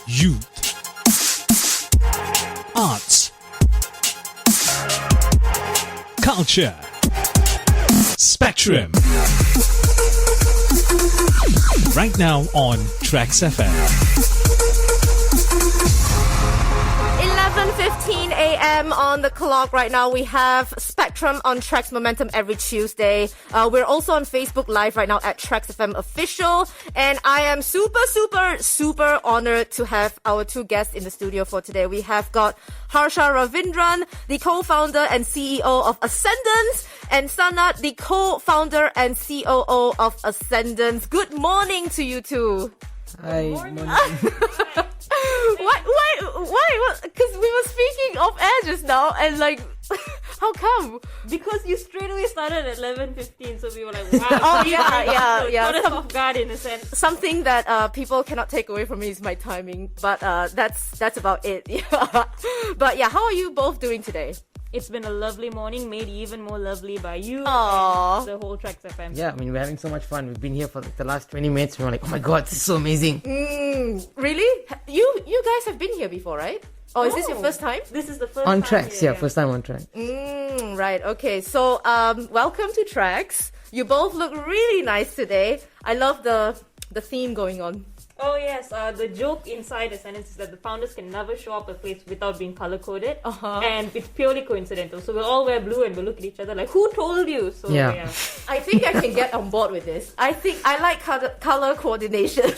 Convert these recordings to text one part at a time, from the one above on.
youth, arts, culture, spectrum. Right now on TRAXXfm. 11:15 a.m. on the clock right now. We have Spectrum on Trax Momentum every Tuesday. We're also on Facebook Live right now at TRAXXfm Official. And I am super honored to have our two guests in the studio for today. We have got Harsha Ravindran, the co-founder and CEO of Ascendance, and Sanadt, the co-founder and COO of Ascendance. Good morning to you two. Hi, morning. Why? Because we were speaking off air just now, and like, how come? Because you straight away started at 11:15, so we were like, wow. Oh yeah. Caught us off guard in a sense. Something that people cannot take away from me is my timing, but that's about it. Yeah. But yeah, how are you both doing today? It's been a lovely morning, made even more lovely by you Aww. and the whole TRAXXfm. Yeah, I mean, we're having so much fun. We've been here for the last 20 minutes. We're like, oh my god, this is so amazing. Really? You guys have been here before, right? Or is this your first time? This is the first On time Trax, here, yeah, first time on Trax. Right, okay. So, welcome to Trax. You both look really nice today. I love the theme going on. Oh yes, the joke inside Ascendance is that the founders can never show up a place without being color-coded. And it's purely coincidental. So we'll all wear blue and we'll look at each other like, who told you? So yeah. I think I can get on board with this. I think I like color coordination.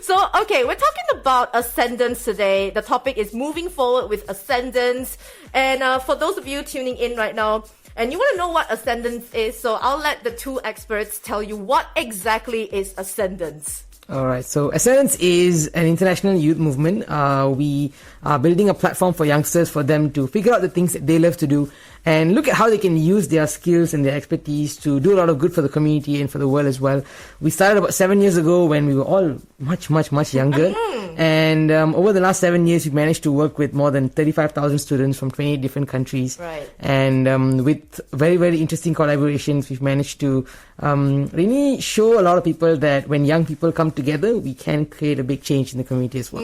So, okay, we're talking about Ascendance today. The topic is moving forward with Ascendance. And for those of you tuning in right now, and you want to know what Ascendance is, so I'll let the two experts tell you what exactly is Ascendance. Alright, so Ascendance is an international youth movement. We are building a platform for youngsters for them to figure out the things that they love to do and look at how they can use their skills and their expertise to do a lot of good for the community and for the world as well. We started about 7 years ago when we were all much younger. And over the last 7 years, we've managed to work with more than 35,000 students from 28 different countries. Right. And with very, very interesting collaborations, we've managed to really show a lot of people that when young people come together, we can create a big change in the community as well.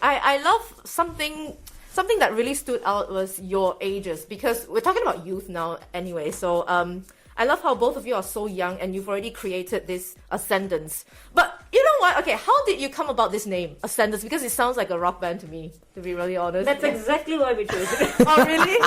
I love something that really stood out was your ages, because we're talking about youth now anyway. So I love how both of you are so young and you've already created this Ascendance. But you know what? Okay, how did you come about this name, Ascendance? Because it sounds like a rock band to me, to be really honest. That's exactly why we chose it. Oh, really?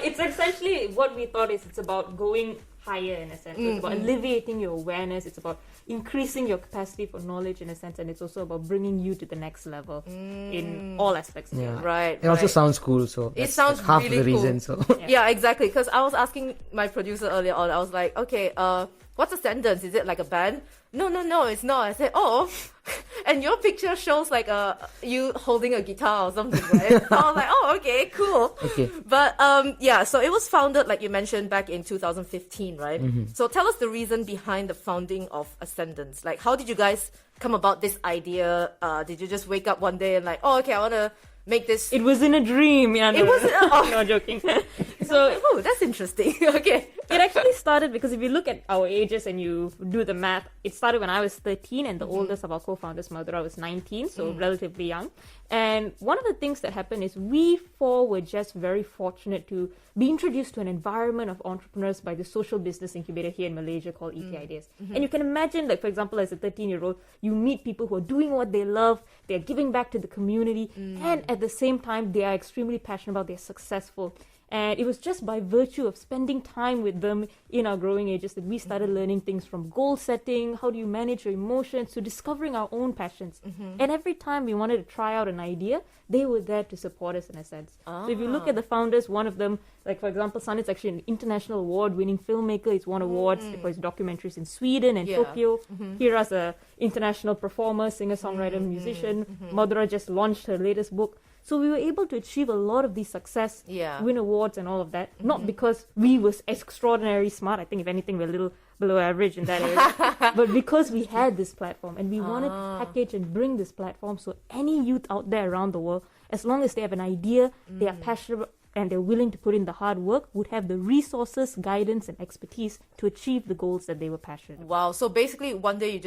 It's essentially what we thought is it's about going higher in a sense. So it's about alleviating your awareness. It's about increasing your capacity for knowledge in a sense, and it's also about bringing you to the next level in all aspects of your life. Right. It also sounds cool, so It sounds half really of the cool. reason. So Yeah, exactly. Because I was asking my producer earlier on, I was like, okay, what's Ascendance? Is it like a band? No, it's not. I said, oh, and your picture shows like you holding a guitar or something, right? I was like, oh, okay, cool. Okay. But yeah, so it was founded, like you mentioned, back in 2015, right? So tell us the reason behind the founding of Ascendance. Like, how did you guys come about this idea? Did you just wake up one day and like, oh, okay, I want to make this? It was in a dream. Yeah, no, It wasn't. Oh. no joking. So Oh, that's interesting. Okay. it actually started because if you look at our ages and you do the math, it started when I was 13 and the oldest of our co-founders, Madhura, was 19, so relatively young. And one of the things that happened is we four were just very fortunate to be introduced to an environment of entrepreneurs by the social business incubator here in Malaysia called ET Ideas. And you can imagine, like, for example, as a 13-year-old, you meet people who are doing what they love, they're giving back to the community, and at the same time, they are extremely passionate about, they're successful. And it was just by virtue of spending time with them in our growing ages that we started learning things from goal setting, how do you manage your emotions, to discovering our own passions. And every time we wanted to try out an idea, they were there to support us in a sense. So if you look at the founders, one of them, like for example, Sanadt is actually an international award-winning filmmaker. He's won awards for his documentaries in Sweden and Tokyo. Hira's an international performer, singer-songwriter, musician. Madhura just launched her latest book. So we were able to achieve a lot of these success, win awards and all of that, not because we was extraordinarily smart. I think if anything, we're a little below average in that area, but because we had this platform and we wanted to package and bring this platform so any youth out there around the world, as long as they have an idea, they are and they're willing to put in the hard work would have the resources, guidance, and expertise to achieve the goals that they were passionate about. Wow. So basically, one day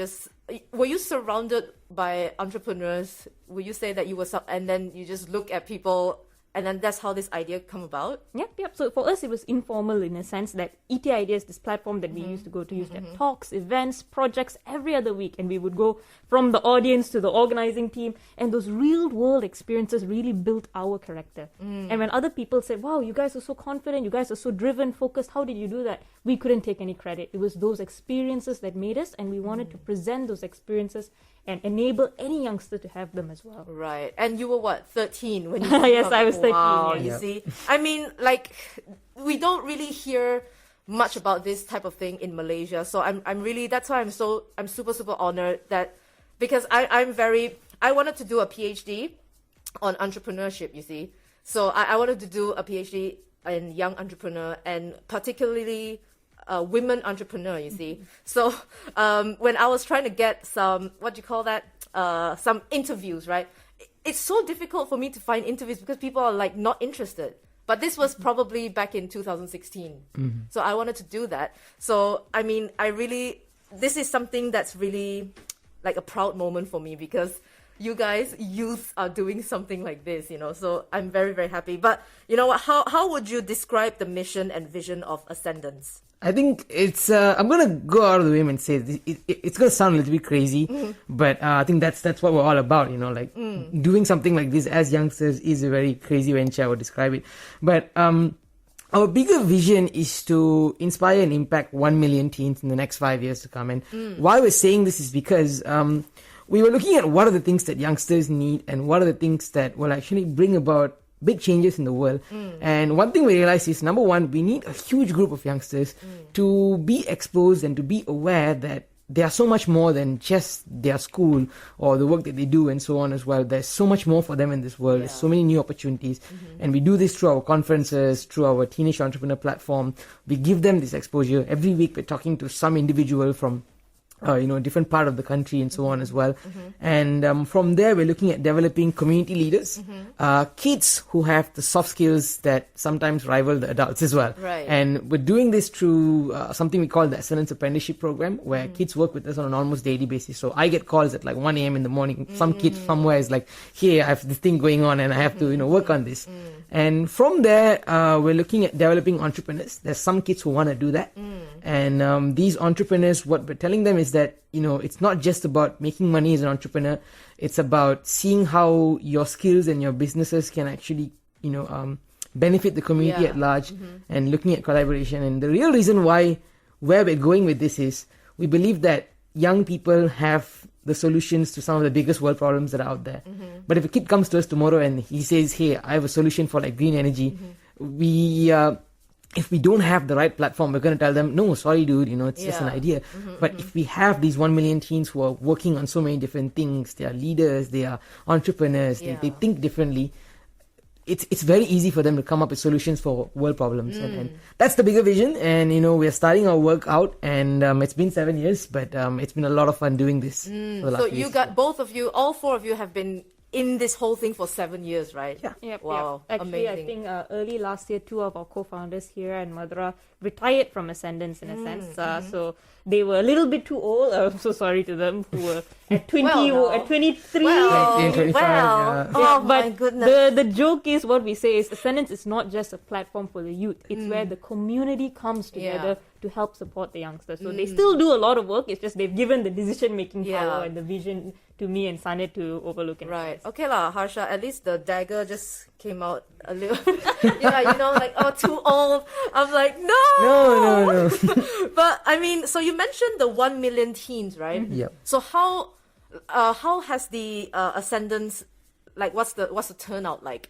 were you surrounded by entrepreneurs? Would you say that you were, and then you just look at people, and then that's how this idea come about? Yep. So for us, it was informal in a sense that ET Ideas, this platform that we used to go to, used to have talks, events, projects every other week. And we would go from the audience to the organizing team. And those real world experiences really built our character. And when other people said, wow, you guys are so confident, you guys are so driven, focused, how did you do that? We couldn't take any credit. It was those experiences that made us, and we wanted to present those experiences and enable any youngster to have them as well. Right. And you were what, 13 when you Yes, I was 13. Wow, yes. you see? I mean, like, we don't really hear much about this type of thing in Malaysia. So I'm really, that's why I'm super, super honored that, because I wanted to do a PhD on entrepreneurship, you see. So I wanted to do a PhD in young entrepreneur, and particularly women entrepreneur, you see. So when I was trying to get some, some interviews, right? It's so difficult for me to find interviews because people are like not interested. But this was probably back in 2016. So I wanted to do that. So, I mean, this is something that's really like a proud moment for me, because you guys, youth, are doing something like this, you know. So I'm very, very happy. But you know what? How would you describe the mission and vision of Ascendance? I think it's, I'm going to go out of the way and say it's going to sound a little bit crazy, but I think that's what we're all about, you know, like doing something like this as youngsters is a very crazy venture, I would describe it. But our bigger vision is to inspire and impact 1 million teens in the next 5 years to come. And why we're saying this is because we were looking at what are the things that youngsters need and what are the things that will actually bring about big changes in the world. And one thing we realized is, number one, we need a huge group of youngsters to be exposed and to be aware that they are so much more than just their school or the work that they do and so on as well. There's so much more for them in this world. There's so many new opportunities. And we do this through our conferences, through our Teenage Entrepreneur platform. We give them this exposure. Every week we're talking to some individual from a different part of the country and so on as well. And from there, we're looking at developing community leaders, kids who have the soft skills that sometimes rival the adults as well. Right. And we're doing this through something we call the Ascendance Apprenticeship Program, where kids work with us on an almost daily basis. So I get calls at like 1 a.m. in the morning. Some kid somewhere is like, hey, I have this thing going on and I have to, work on this. And from there, we're looking at developing entrepreneurs. There's some kids who want to do that. And these entrepreneurs, what we're telling them is that, it's not just about making money as an entrepreneur. It's about seeing how your skills and your businesses can actually, benefit the community at large, and looking at collaboration. And the real reason where we're going with this is we believe that young people have the solutions to some of the biggest world problems that are out there. But if a kid comes to us tomorrow and he says, hey, I have a solution for like green energy, if we don't have the right platform, we're going to tell them, no, sorry, dude, it's just an idea. But if we have these 1 million teens who are working on so many different things, they are leaders, they are entrepreneurs, they think differently, it's very easy for them to come up with solutions for world problems. And that's the bigger vision. And, we're starting our work out, and it's been 7 years, but it's been a lot of fun doing this. For the last So few you years. got, both of you, all four of you have been in this whole thing for 7 years, right? Yeah. Yep, Wow, yep. Actually, amazing. I think early last year, two of our co-founders here and Madhura retired from Ascendance in a sense. So they were a little bit too old. I'm so sorry to them who were at 20, Well, no. at 23. Well, 25, well, yeah. oh my but goodness. the joke is, what we say is Ascendance is not just a platform for the youth. It's where the community comes together to help support the youngsters. So they still do a lot of work. It's just they've given the decision-making power and the vision to me and Sanadt to overlook. Right. Okay lah, Harsha, at least the dagger just came out a little. Like, oh, too old. I'm like, no! No. But, I mean, so you mentioned the 1 million teens, right? Yep. So how has the Ascendance, like, what's the turnout like?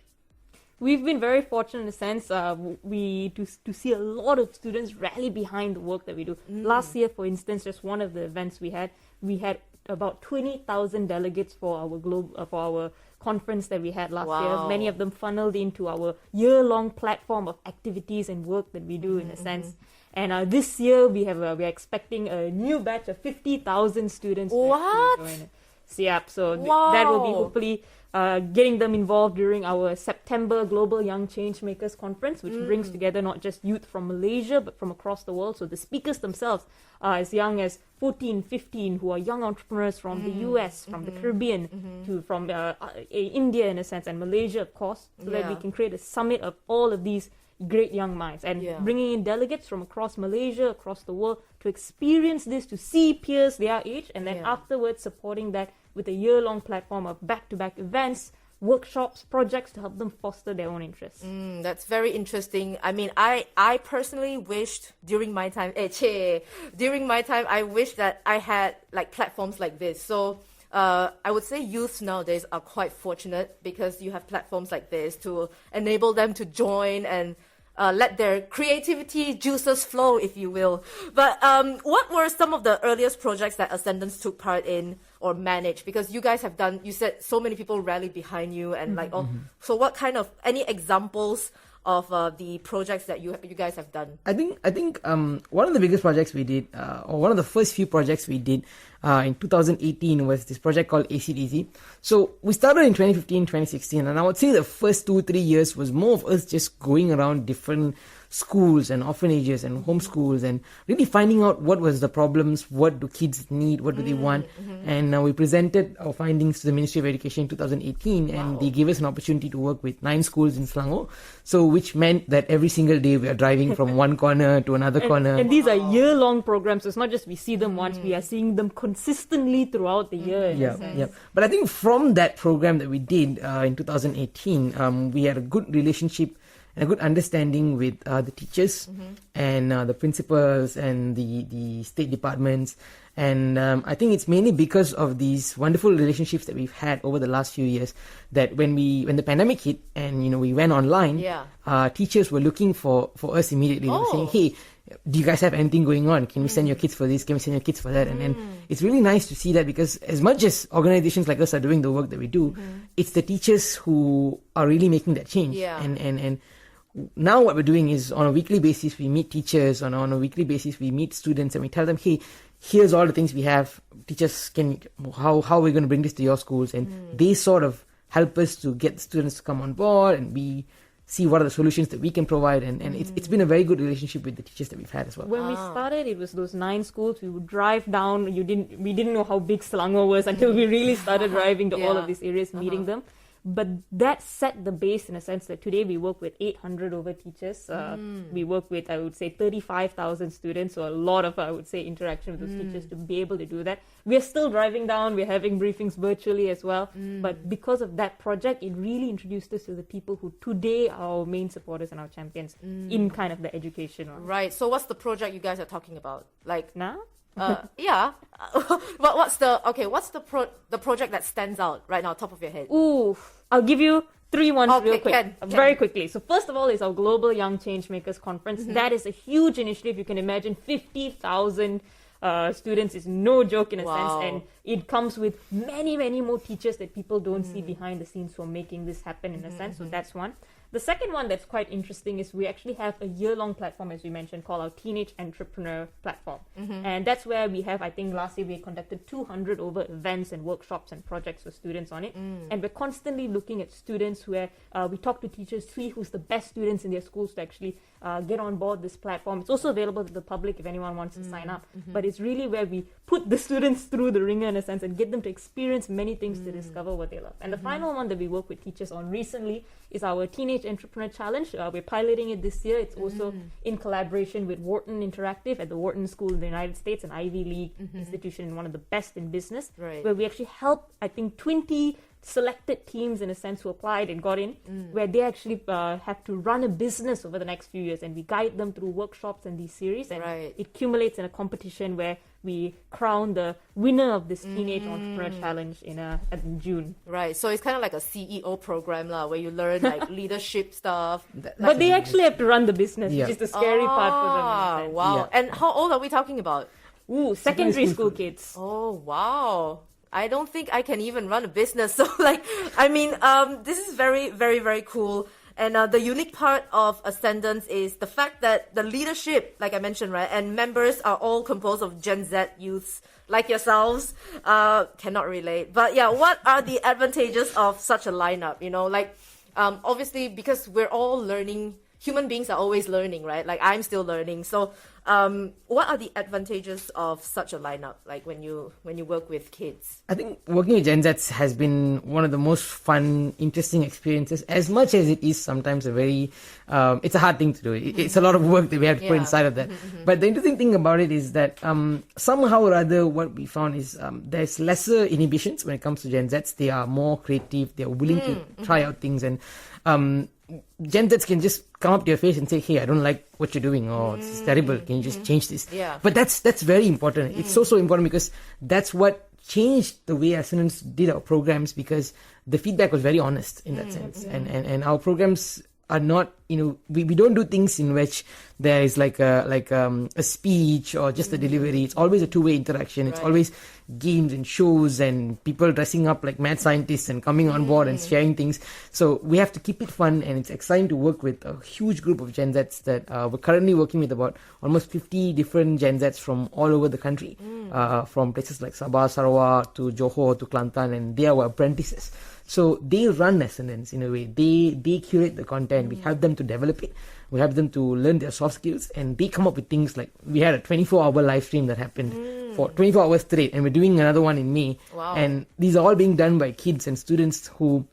We've been very fortunate in a sense. To see a lot of students rally behind the work that we do. Last year, for instance, just one of the events we had about 20,000 delegates for our conference that we had last year. Many of them funneled into our year-long platform of activities and work that we do in a sense. And this year we're expecting a new batch of 50,000 students. To actually What? join it. Siap. So Wow. that will be hopefully getting them involved during our September Global Young Changemakers Conference, which brings together not just youth from Malaysia, but from across the world. So the speakers themselves are as young as 14, 15, who are young entrepreneurs from the US, from the Caribbean, to from India in a sense, and Malaysia, of course, so that we can create a summit of all of these great young minds, and bringing in delegates from across Malaysia, across the world, to experience this, to see peers their age, and then afterwards supporting that with a year-long platform of back-to-back events, workshops, projects to help them foster their own interests. That's very interesting. I mean, I personally wished during my time, I wish that I had like platforms like this. So I would say youths nowadays are quite fortunate because you have platforms like this to enable them to join and let their creativity juices flow, if you will. But what were some of the earliest projects that Ascendance took part in or managed? Because you guys have done, you said so many people rallied behind you, and so what kind of, any examples of the projects that you guys have done? I think one of the biggest projects we did, or one of the first few projects we did in 2018 was this project called ACDC. So we started in 2015, 2016, and I would say the first 2-3 years was more of us just going around different schools and orphanages and homeschools and really finding out what was the problems, what do kids need, what do they want. And we presented our findings to the Ministry of Education in 2018, and they gave us an opportunity to work with 9 schools in Selangor, so which meant that every single day we are driving from one corner to another corner. And these are year-long programs, so it's not just we see them once, we are seeing them consistently throughout the year. Yeah. But I think from that program that we did in 2018, we had a good relationship and a good understanding with the teachers and the principals and the state departments. And I think it's mainly because of these wonderful relationships that we've had over the last few years that when the pandemic hit and we went online, teachers were looking for us immediately. They were saying, hey, do you guys have anything going on? Can we send your kids for this? Can we send your kids for that? And then it's really nice to see that, because as much as organizations like us are doing the work that we do, it's the teachers who are really making that change. And now what we're doing is on a weekly basis we meet teachers, on a weekly basis we meet students, and we tell them, hey, here's all the things we have. Teachers, how are we going to bring this to your schools? And they sort of help us to get the students to come on board, and we see what are the solutions that we can provide, and it's been a very good relationship with the teachers that we've had as well. When we started, it was those 9 schools. We would drive down. We didn't know how big Selangor was until we really started driving to all of these areas, meeting them. But that set the base in a sense that today we work with 800 over teachers. We work with, I would say, 35,000 students. So a lot of, I would say, interaction with those teachers to be able to do that. We're still driving down. We're having briefings virtually as well. But because of that project, it really introduced us to the people who today are our main supporters and our champions in kind of the education. Right. So what's the project you guys are talking about? Like now? What's the project that stands out right now, top of your head? Ooh, I'll give you 3 ones real quick, very Ken. quickly. So first of all is our Global Young Changemakers Conference. That is a huge initiative. You can imagine 50,000 students is no joke in a sense, and it comes with many, many more teachers that people don't see behind the scenes who are making this happen in a sense. So that's one. The second one that's quite interesting is we actually have a year-long platform, as we mentioned, called our Teenage Entrepreneur Platform. And that's where we have, I think last year we conducted 200 over events and workshops and projects for students on it. And we're constantly looking at students where we talk to teachers, see who's the best students in their schools to actually get on board this platform. It's also available to the public if anyone wants to sign up. But it's really where we put the students through the ringer in a sense and get them to experience many things to discover what they love. And the final one that we work with teachers on recently is our Teenage Entrepreneur Challenge. We're piloting it this year. It's also in collaboration with Wharton Interactive at the Wharton School in the United States, an Ivy League institution and one of the best in business, where we actually help, I think, 20 selected teams in a sense who applied and got in, where they actually have to run a business over the next few years, and we guide them through workshops and these series, and it accumulates in a competition where we crown the winner of this Teenage Entrepreneur Challenge in June. Right, so it's kind of like a CEO program where you learn like leadership stuff. But they actually have to run the business, which is the scary part for them. Wow. And how old are we talking about? Ooh, secondary school kids. Oh, wow. I don't think I can even run a business. So this is very, very, very cool. And the unique part of Ascendance is the fact that the leadership, like I mentioned, right, and members are all composed of Gen Z youths like yourselves. Cannot relate. But yeah, what are the advantages of such a lineup? Obviously, because we're all learning, human beings are always learning, right? Like I'm still learning. So what are the advantages of such a lineup, like when you work with kids? I think working with Gen Z has been one of the most fun, interesting experiences, as much as it is sometimes a very, it's a hard thing to do. It's a lot of work that we have to put inside of that. But the interesting thing about it is that somehow or other what we found is there's lesser inhibitions when it comes to Gen Zs. They are more creative. They are willing to try out things, and Gen Zs can just come up to your face and say, hey, I don't like what you're doing, or it's terrible, can you just change this? Yeah. But that's very important. It's so important, because that's what changed the way Ascendance did our programs, because the feedback was very honest in that sense. And our programs are not, we don't do things in which there is like a speech or just a delivery. It's always a two-way interaction. It's always games and shows and people dressing up like mad scientists and coming on board and sharing things. So we have to keep it fun, and it's exciting to work with a huge group of Gen Zs that we're currently working with about almost 50 different Gen Zs from all over the country, from places like Sabah, Sarawak to Johor to Kelantan, and they are our apprentices. So they run Ascendance in a way. They curate the content. We help them to develop it. We help them to learn their soft skills, and they come up with things like, we had a 24-hour live stream that happened for 24 hours straight, and we're doing another one in May. Wow. And these are all being done by kids and students who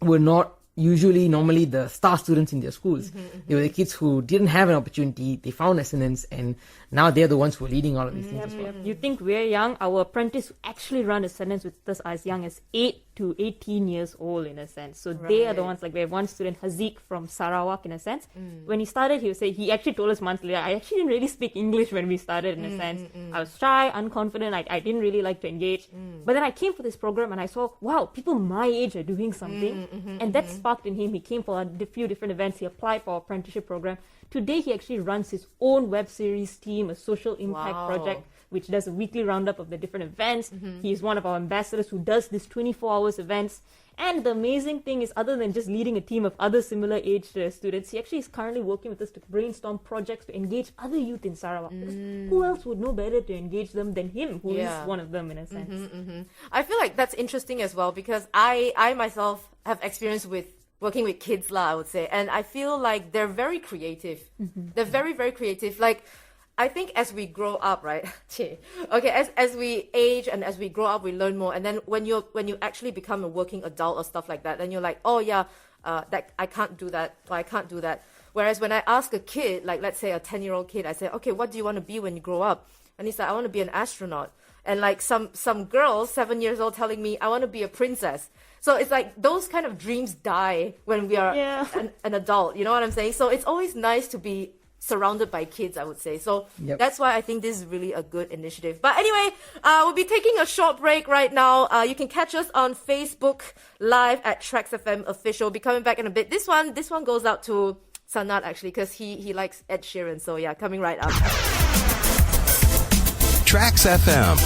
were not normally the star students in their schools. They were the kids who didn't have an opportunity. They found Ascendance, and now they're the ones who are leading all of these things as well. You think we're young? Our apprentice actually run Ascendance with us as young as 8 to 18 years old, in a sense. So they are the ones, like we have one student, Haziq from Sarawak, in a sense. When he started, he actually told us months later, I actually didn't really speak English when we started, in a sense. I was shy, unconfident, I didn't really like to engage. But then I came for this program and I saw, wow, people my age are doing something. And that sparked in him. He came for a few different events. He applied for our apprenticeship program. Today, he actually runs his own web series team, a social impact project, which does a weekly roundup of the different events. He's one of our ambassadors who does this 24 hours events. And the amazing thing is, other than just leading a team of other similar age students, he actually is currently working with us to brainstorm projects to engage other youth in Sarawak. Because who else would know better to engage them than him, who is one of them, in a sense. I feel like that's interesting as well, because I myself have experience with working with kids, I would say. And I feel like they're very creative. They're very, very creative. Like, I think as we grow up, right? As we age and as we grow up, we learn more. And then when you actually become a working adult or stuff like that, then you're like, oh yeah, that I can't do that, or I can't do that. Whereas when I ask a kid, like let's say a 10-year-old kid, I say, okay, what do you want to be when you grow up? And he's like, I want to be an astronaut. And like some girls, 7 years old, telling me, I want to be a princess. So it's like those kind of dreams die when we are an adult. You know what I'm saying? So it's always nice to be surrounded by kids, I would say. So that's why I think this is really a good initiative. But anyway, we'll be taking a short break right now. You can catch us on Facebook Live at TRAXXfm Official. We'll be coming back in a bit. This one goes out to Sanadt, actually, because he likes Ed Sheeran. So yeah, coming right up. TRAXXfm,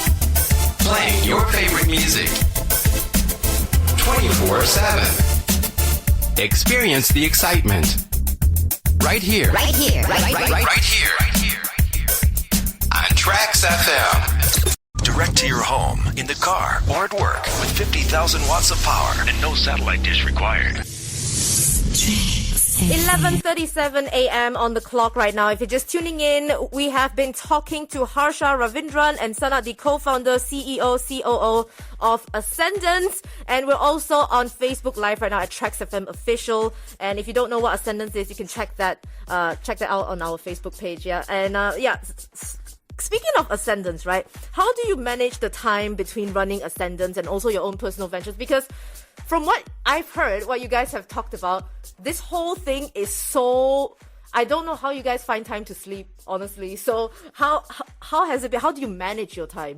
playing your favorite music 24/7. Experience the excitement right here on TRAXXfm. Direct to your home, in the car, or at work with 50,000 watts of power and no satellite dish required. 11:37 a.m. on the clock right now. If you're just tuning in, we have been talking to Harsha, Ravindran, and Sanadt, the co-founder, CEO, COO of Ascendance. And we're also on Facebook Live right now at TRAXXfm Official. And if you don't know what Ascendance is, you can check that out on our Facebook page. Yeah, and speaking of Ascendance, right? How do you manage the time between running Ascendance and also your own personal ventures? Because from what I've heard, what you guys have talked about, this whole thing is so... I don't know how you guys find time to sleep, honestly. So how has it been? How do you manage your time?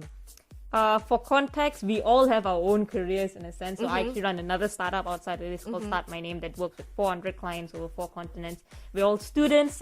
For context, we all have our own careers, in a sense. So I actually run another startup outside of this called Start My Name that works with 400 clients over 4 continents. We're all students.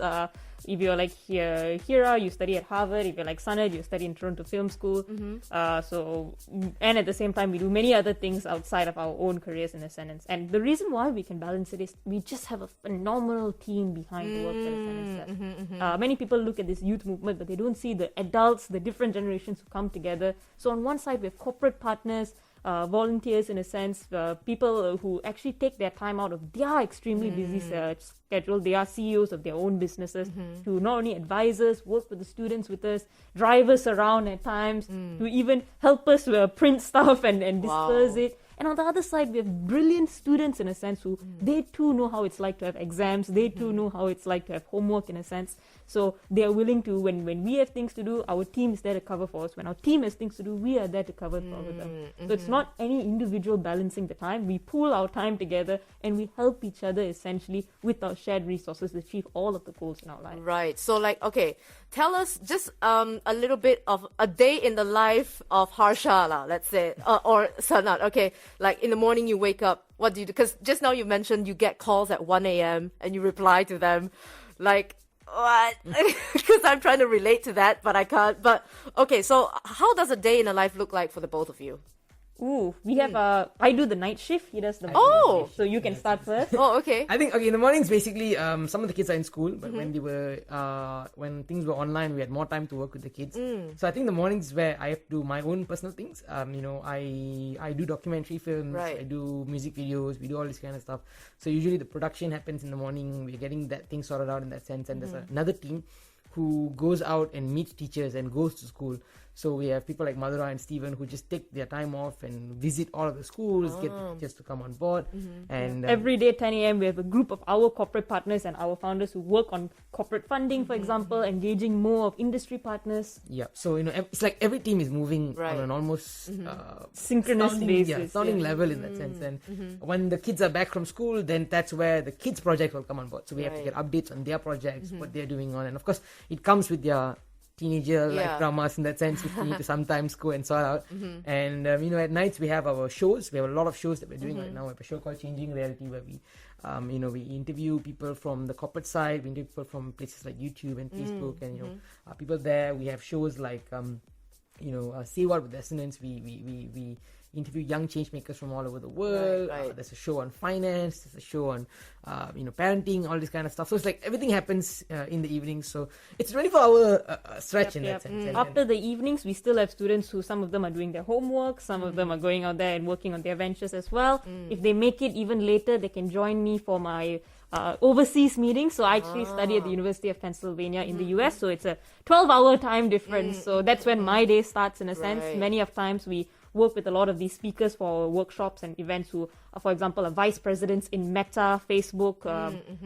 if you're like Hira, you study at Harvard. If you're like Sanadt, you study in Toronto Film School. And at the same time, we do many other things outside of our own careers in Ascendance. And the reason why we can balance it is we just have a phenomenal team behind the work that Ascendance does. Many people look at this youth movement, but they don't see the adults, the different generations who come together. So on one side, we have corporate partners, volunteers in a sense, people who actually take their time out of their extremely busy schedule. They are CEOs of their own businesses to not only advise us, work with the students with us, drive us around at times, to even help us print stuff and disperse it. And on the other side, we have brilliant students in a sense who they too know how it's like to have exams. They too know how it's like to have homework in a sense. So they are willing to, when we have things to do, our team is there to cover for us. When our team has things to do, we are there to cover for them. So it's not any individual balancing the time. We pool our time together and we help each other essentially with our shared resources to achieve all of the goals in our life. Right. So like, okay, tell us just a little bit of a day in the life of Harsha, let's say, or Sanadt. Okay, like in the morning you wake up, what do you do? Because just now you mentioned you get calls at 1 a.m. and you reply to them. Like, what? Because I'm trying to relate to that, but I can't. But okay, so how does a day in the life look like for the both of you? Ooh, we have I do the night shift. He does the Oh! shift. So you can start first. Oh, okay. I think, okay, in the mornings, basically, some of the kids are in school, but when they were, when things were online, we had more time to work with the kids. So I think the mornings is where I have to do my own personal things. You know, I do documentary films, Right. I do music videos, we do all this kind of stuff. So usually the production happens in the morning, we're getting that thing sorted out in that sense, and there's another team who goes out and meets teachers and goes to school. So we have people like Madhura and Stephen who just take their time off and visit all of the schools, get the teachers to come on board. And Every day, 10 a.m., we have a group of our corporate partners and our founders who work on corporate funding, for example, engaging more of industry partners. yeah, so you know, it's like every team is moving Right. on an almost Synchronous basis, sounding yeah. level in that sense. And when the kids are back from school, then that's where the kids' project will come on board. So we have to Right. get updates on their projects, what they're doing on, and of course, it comes with their teenager like Yeah. dramas in that sense, which we need to sometimes go and sort out. And you know, at nights we have our shows. We have a lot of shows that we're doing right now. We have a show called Changing Reality where we you know, we interview people from the corporate side, we interview people from places like YouTube and Facebook, and you know, people there. We have shows like you know, Say What with Ascendance. We interview young change makers from all over the world. Right. There's a show on finance. There's a show on you know, parenting, all this kind of stuff. So it's like everything happens in the evening. So it's a 24-hour stretch in that sense. And- After the evenings, we still have students who, some of them are doing their homework, some of them are going out there and working on their ventures as well. If they make it even later, they can join me for my overseas meetings. So I actually study at the University of Pennsylvania in the US. So it's a 12-hour time difference. So that's when my day starts in a sense. Right. Many of times we work with a lot of these speakers for workshops and events who, for example, are vice presidents in Meta, Facebook,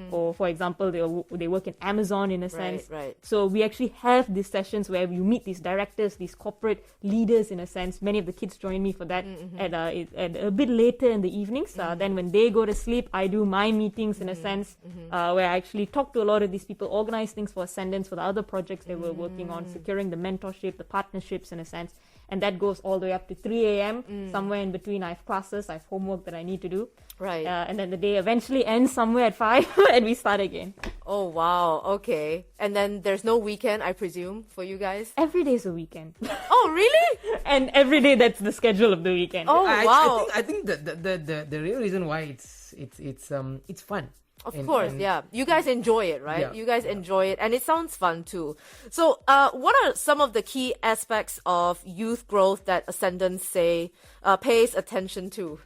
or for example, they work in Amazon in a sense. right. So we actually have these sessions where you meet these directors, these corporate leaders in a sense. Many of the kids join me for that at a bit later in the evenings. Then when they go to sleep, I do my meetings in a sense where I actually talk to a lot of these people, organize things for Ascendance, for the other projects they were working on, securing the mentorship, the partnerships in a sense. And that goes all the way up to 3 a.m. Somewhere in between, I have classes, I have homework that I need to do. Right. And then the day eventually ends somewhere at 5 and we start again. Oh, wow. Okay. And then there's no weekend, I presume, for you guys? Every day is a weekend. Oh, really? And every day that's the schedule of the weekend. Oh, wow. I think the real reason why it's fun. Of course, yeah. You guys enjoy it, right? Yeah. You guys enjoy it, and it sounds fun too. So, what are some of the key aspects of youth growth that Ascendance pays attention to?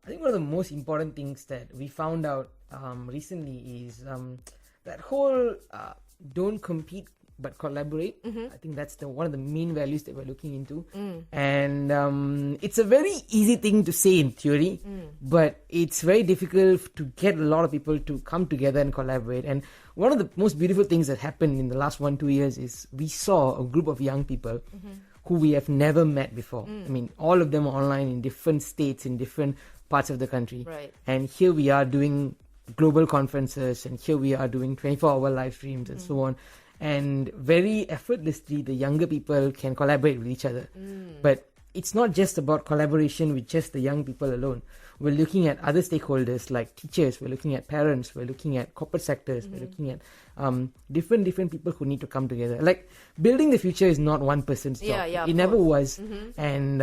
I think one of the most important things that we found out recently is that whole don't compete but collaborate. I think that's one of the main values that we're looking into. And it's a very easy thing to say in theory, but it's very difficult to get a lot of people to come together and collaborate. And one of the most beautiful things that happened in the last 1-2 years is we saw a group of young people who we have never met before. I mean, all of them are online in different states, in different parts of the country. Right. And here we are doing global conferences, and here we are doing 24-hour live streams and so on. And very effortlessly, the younger people can collaborate with each other. But it's not just about collaboration with just the young people alone. We're looking at other stakeholders like teachers, we're looking at parents, we're looking at corporate sectors, we're looking at different people who need to come together. Like, building the future is not one person's job. Yeah, it never was. And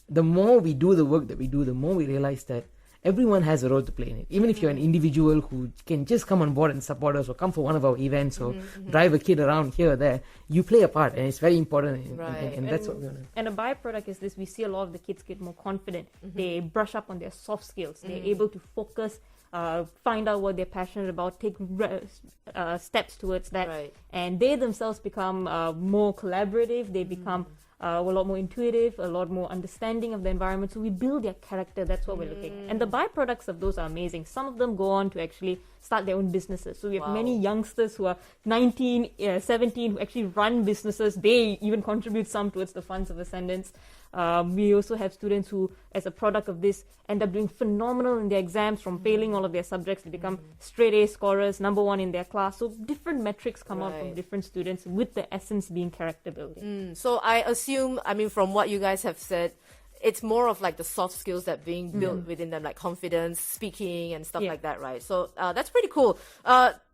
the more we do the work that we do, the more we realize that everyone has a role to play in it. Even if you're an individual who can just come on board and support us or come for one of our events or drive a kid around here or there, you play a part, and it's very important. And that's what we want to do. And a byproduct is this: we see a lot of the kids get more confident. They brush up on their soft skills. They're able to focus, find out what they're passionate about, take steps towards that. Right. And they themselves become more collaborative. They become a lot more intuitive, a lot more understanding of the environment. So we build their character. That's what we're looking at. And the byproducts of those are amazing. Some of them go on to actually start their own businesses. So we have many youngsters who are 19, 17 who actually run businesses. They even contribute some towards the funds of Ascendance. We also have students who, as a product of this, end up doing phenomenal in their exams. From failing all of their subjects, they become straight A scorers, number one in their class. So different metrics come out from different students, with the essence being character building. So I assume, from what you guys have said, it's more of like the soft skills that being built within them, like confidence, speaking, and stuff like that, right? So that's pretty cool.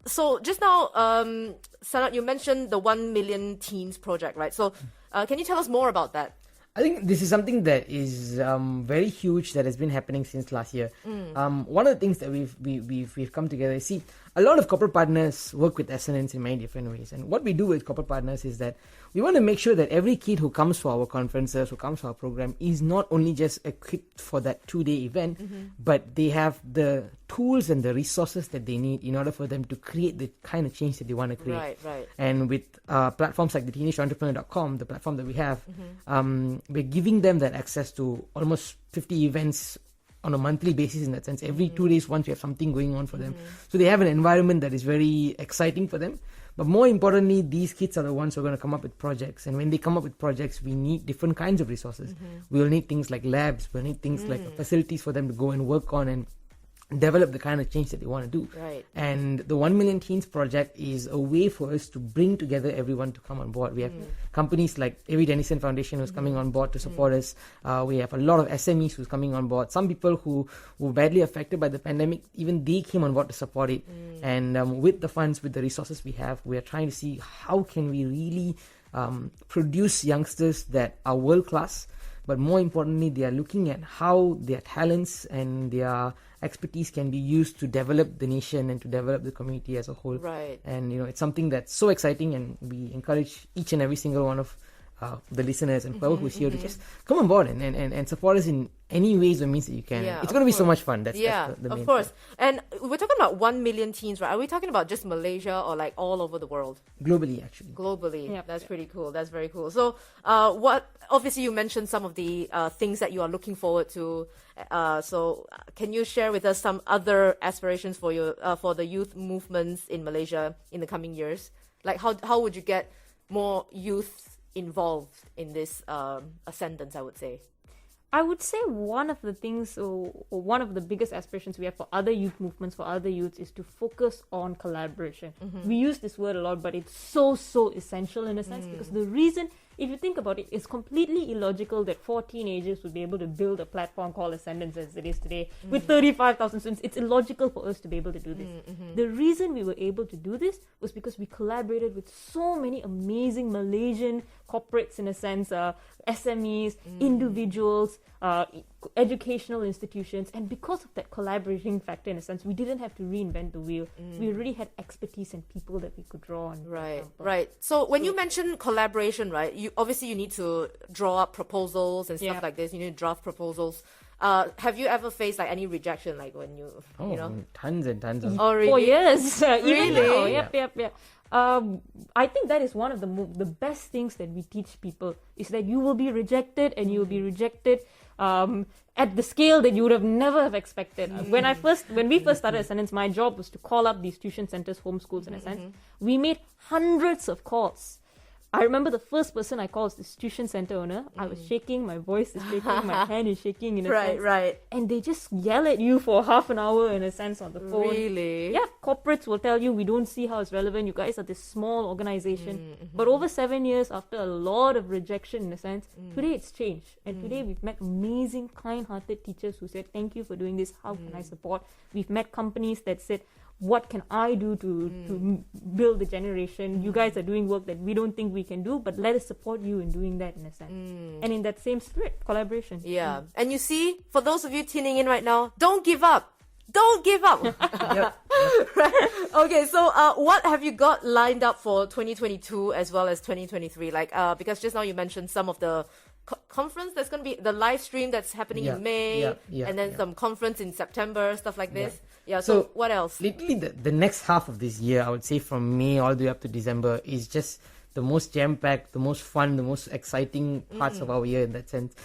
So just now, Sanadt, you mentioned the 1 Million Teens project, right? So can you tell us more about that? I think this is something that is very huge, that has been happening since last year. One of the things that we've come together, see, a lot of corporate partners work with Ascendance in many different ways. And what we do with corporate partners is that we want to make sure that every kid who comes for our conferences, who comes for our program, is not only just equipped for that 2-day event, but they have the tools and the resources that they need in order for them to create the kind of change that they want to create. Right. And with platforms like the teenageentrepreneur.com, the platform that we have, we're giving them that access to almost 50 events on a monthly basis. In that sense, every 2 days once, we have something going on for them. So they have an environment that is very exciting for them. But more importantly, these kids are the ones who are going to come up with projects. And when they come up with projects, we need different kinds of resources. We'll need things like labs. We'll need things like facilities for them to go and work on and develop the kind of change that they want to do. Right. And the 1 Million Teens project is a way for us to bring together everyone to come on board. We have companies like Avery Dennison Foundation who's coming on board to support us. We have a lot of SMEs who's coming on board. Some people who were badly affected by the pandemic, even they came on board to support it. And with the funds, with the resources we have, we are trying to see how can we really produce youngsters that are world-class. But more importantly, they are looking at how their talents and their expertise can be used to develop the nation and to develop the community as a whole. Right. And, it's something that's so exciting, and we encourage each and every single one of the listeners and whoever who's here to just come on board and support us in any ways or means that you can. Yeah, it's going to be so much fun. That's the main of course. part. And we're talking about 1 million teens, right? Are we talking about just Malaysia or like all over the world? Globally, actually. Globally. Yep. That's pretty cool. That's very cool. So, obviously you mentioned some of the things that you are looking forward to. So can you share with us some other aspirations for the youth movements in Malaysia in the coming years? Like how would you get more youth involved in this ascendance, I would say? I would say one of the things, or one of the biggest aspirations we have for other youth movements, for other youths, is to focus on collaboration. We use this word a lot, but it's so essential in a sense, because the reason, if you think about it, it's completely illogical that 4 teenagers would be able to build a platform called Ascendance as it is today with 35,000 students. It's illogical for us to be able to do this. The reason we were able to do this was because we collaborated with so many amazing Malaysian corporates, in a sense, SMEs, individuals, educational institutions, and because of that collaborating factor, in a sense, we didn't have to reinvent the wheel. We already had expertise and people that we could draw on. Right. So when you mention collaboration, right, you need to draw up proposals and stuff like this. You need to draft proposals. Have you ever faced like any rejection, like when you know? Tons and tons of. Oh, really? For years. Even now. Really? Yep. I think that is one of the best things that we teach people, is that you will be rejected, and you will be rejected at the scale that you would have never have expected. When we first started Ascendance, my job was to call up these tuition centers, homeschools, in a sense. We made hundreds of calls. I remember the first person I called was this tuition center owner. I was shaking, my voice is shaking, my hand is shaking in a sense. Right. And they just yell at you for half an hour in a sense on the phone. Really? Yeah, corporates will tell you, we don't see how it's relevant. You guys are this small organization. But over 7 years, after a lot of rejection in a sense, today it's changed. And today we've met amazing, kind-hearted teachers who said, thank you for doing this. How can I support? We've met companies that said, what can I do to build the generation? You guys are doing work that we don't think we can do, but let us support you in doing that in a sense. And in that same spirit, collaboration. Yeah. And you see, for those of you tuning in right now, don't give up. Don't give up. Right. Okay, so what have you got lined up for 2022 as well as 2023? Like, because just now you mentioned some of the conference that's going to be the live stream that's happening in May, and then some conference in September, stuff like this. Yeah, so what else? Literally, the next half of this year, I would say from May all the way up to December, is just the most jam-packed, the most fun, the most exciting parts of our year in that sense.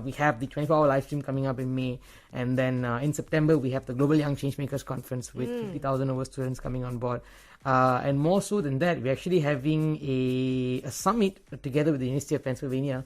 We have the 24-hour live stream coming up in May, and then in September, we have the Global Young Changemakers Conference with 50,000 over students coming on board. And more so than that, we're actually having a summit together with the University of Pennsylvania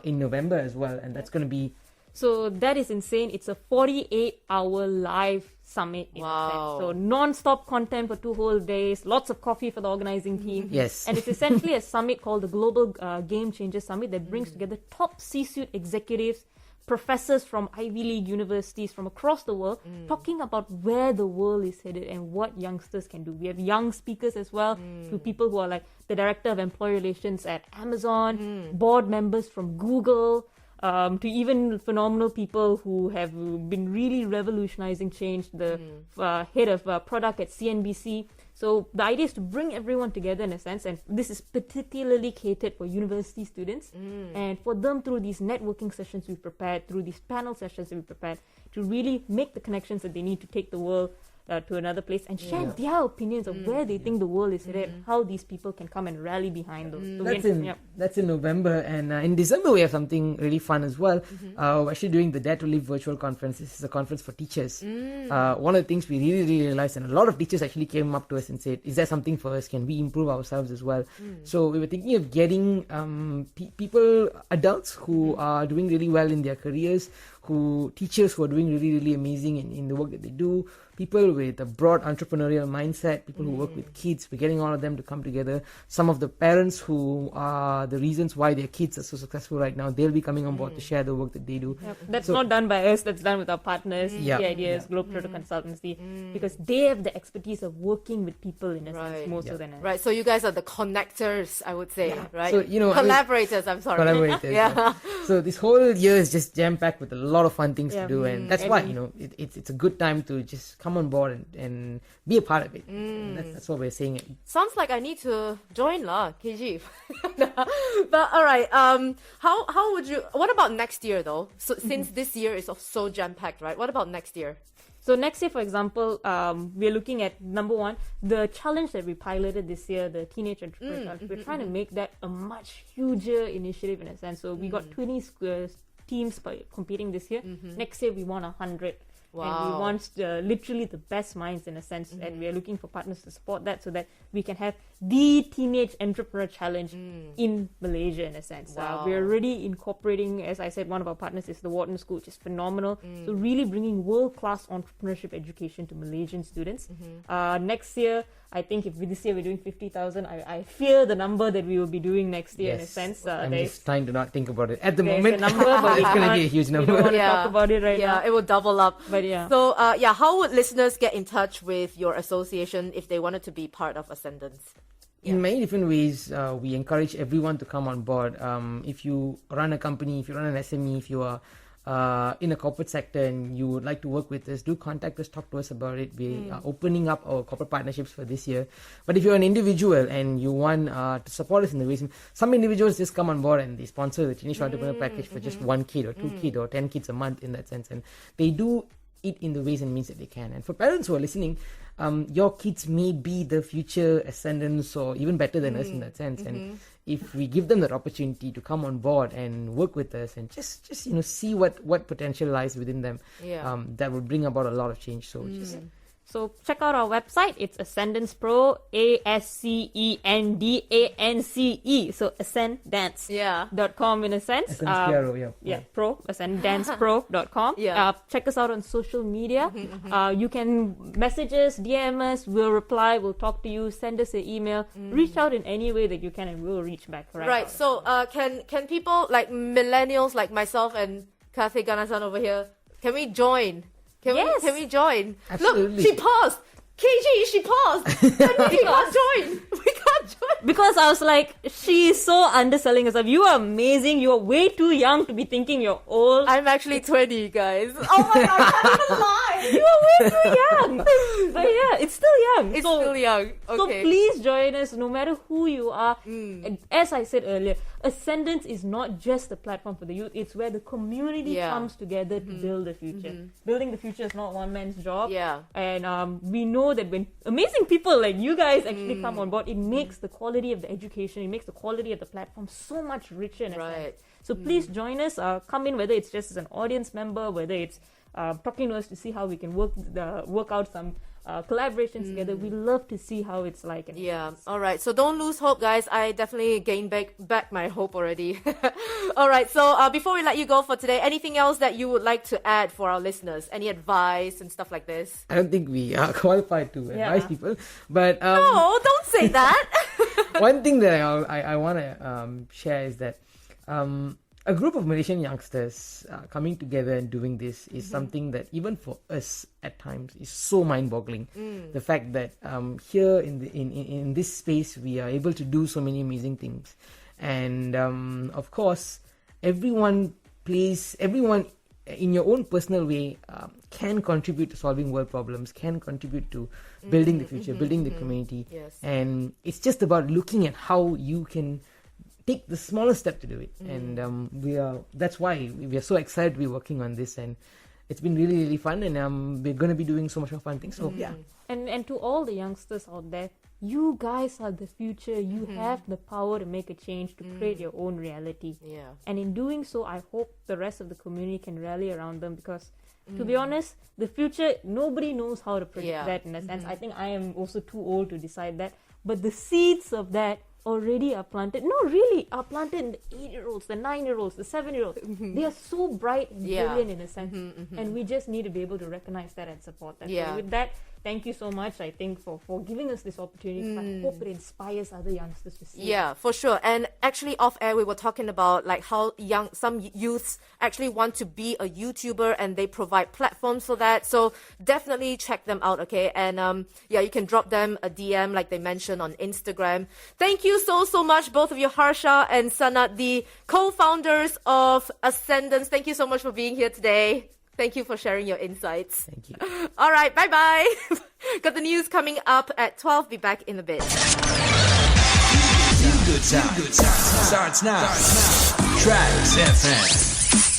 in November as well, and that's going to be... So that is insane. It's a 48-hour live summit in a sense. So non-stop content for 2 whole days, lots of coffee for the organizing team. Yes. And it's essentially a summit called the Global Game Changers Summit that brings together top C-suite executives, professors from Ivy League universities from across the world, talking about where the world is headed and what youngsters can do. We have young speakers as well, to people who are like the director of employee relations at Amazon, board members from Google, to even phenomenal people who have been really revolutionizing change, the head of product at CNBC. So the idea is to bring everyone together in a sense, and this is particularly catered for university students, and for them through these networking sessions we've prepared, through these panel sessions we've prepared, to really make the connections that they need to take the world to another place and share their opinions of where they think the world is headed, how these people can come and rally behind those. So that's in November, and in December we have something really fun as well. We're actually doing the Dare to Live virtual conference. This is a conference for teachers. One of the things we really realized, and a lot of teachers actually came up to us and said, is there something for us? Can we improve ourselves as well? So we were thinking of getting people, adults who are doing really well in their careers, teachers who are doing really amazing in the work that they do, people with a broad entrepreneurial mindset, people who work with kids. We're getting all of them to come together. Some of the parents who are the reasons why their kids are so successful right now, they'll be coming on board to share the work that they do. That's not done by us, that's done with our partners, the Ideas, Globetrotter Consultancy, because they have the expertise of working with people in a sense more so than us. Right, so you guys are the connectors, I would say, right? So, collaborators, Collaborators. So this whole year is just jam-packed with a lot of fun things to do, and that's why, it's a good time to just come on board and be a part of it. That's what we're saying. Sounds like I need to join KG. But all right, how would you? What about next year though? So since this year is so jam packed, right? What about next year? So next year, for example, we're looking at number one, the challenge that we piloted this year, the Teenage Entrepreneur Challenge. We're trying to make that a much huger initiative in a sense. So we got 20 teams competing this year. Next year we want 100. And we want literally the best minds in a sense, and we are looking for partners to support that so that we can have the Teenage Entrepreneur Challenge in Malaysia in a sense. We're already incorporating, as I said, one of our partners is the Wharton School, which is phenomenal. So really bringing world-class entrepreneurship education to Malaysian students. Next year, I think if this year we're doing 50,000, I fear the number that we will be doing next year in a sense. I'm just trying to not think about it at the moment. A number, but it's going to be a huge number. We don't want to talk about it right now. Yeah, it will double up. But yeah. So how would listeners get in touch with your association if they wanted to be part of Ascendance? In many different ways, we encourage everyone to come on board. If you run a company, if you run an SME, if you are in a corporate sector and you would like to work with us, do contact us, talk to us about it. We are opening up our corporate partnerships for this year. But if you're an individual and you want to support us in the ways, some individuals just come on board and they sponsor the Teenage Entrepreneur Package for just 1 kid or 2 kids or 10 kids a month in that sense. And they do it in the ways and means that they can. And for parents who are listening, your kids may be the future Ascendance or even better than us in that sense. And if we give them that opportunity to come on board and work with us and just see what potential lies within them, that would bring about a lot of change. So So check out our website. It's Ascendance Pro, ASCENDANCE. So ascendance.com in a sense. Ascendance Pro, yeah. Yeah, pro, ascendancepro.com. Yeah. Check us out on social media. You can message us, DM us, we'll reply, we'll talk to you, send us an email, reach out in any way that you can and we'll reach back. Right. So can people like millennials like myself and Kathy Ganasan over here, can we join? Yes. Can we join? Absolutely. Look, she paused. KG, she paused. We can't join. We can't join. Because I was like, she is so underselling herself. You are amazing. You are way too young to be thinking you're old. I'm actually 20, guys. Oh my god, I can't even lie. You are way too young. But yeah, it's still young. It's still young. So Okay. please join us no matter who you are. And as I said earlier, Ascendance is not just a platform for the youth. It's where the community comes together to build the future. Building the future is not one man's job. Yeah. And we know that when amazing people like you guys actually come on board, it makes the quality of the education, it makes the quality of the platform so much richer in a sense. So please join us. Come in, whether it's just as an audience member, whether it's talking to us to see how we can work out some collaborations together. We love to see how it's like. And Yeah. All right. So don't lose hope, guys. I definitely gained back my hope already. All right. So before we let you go for today, anything else that you would like to add for our listeners? Any advice and stuff like this? I don't think we are qualified to advise people, but No, don't say that. one thing that I want to share is that a group of Malaysian youngsters coming together and doing this is something that even for us at times is so mind-boggling. The fact that here in this space we are able to do so many amazing things, and of course everyone in your own personal way can contribute to solving world problems, can contribute to building the future, building the community. Yes. And it's just about looking at how you can take the smallest step to do it. And that's why we are so excited to be working on this, and it's been really, really fun, and we're going to be doing so much more fun things. So yeah. And to all the youngsters out there, you guys are the future. You have the power to make a change, to create your own reality. Yeah. And in doing so, I hope the rest of the community can rally around them, because to be honest, the future, nobody knows how to predict that in a sense. I think I am also too old to decide that. But the seeds of that already are planted. No, really, are planted in the 8-year-olds, the 9-year-olds, the 7-year-olds. They are so bright and brilliant in a sense. And we just need to be able to recognize that and support that. Yeah. So with that, thank you so much, I think, for giving us this opportunity. I hope it inspires other youngsters to see. Yeah, for sure. And actually off air we were talking about like how some youths actually want to be a YouTuber, and they provide platforms for that. So definitely check them out, okay? And you can drop them a DM like they mentioned on Instagram. Thank you so much, both of you, Harsha and Sanadt, the co-founders of Ascendance. Thank you so much for being here today. Thank you for sharing your insights. Thank you. All right, bye-bye. Got the news coming up at 12. Be back in a bit. Feel good time starts now. TRAXXfm.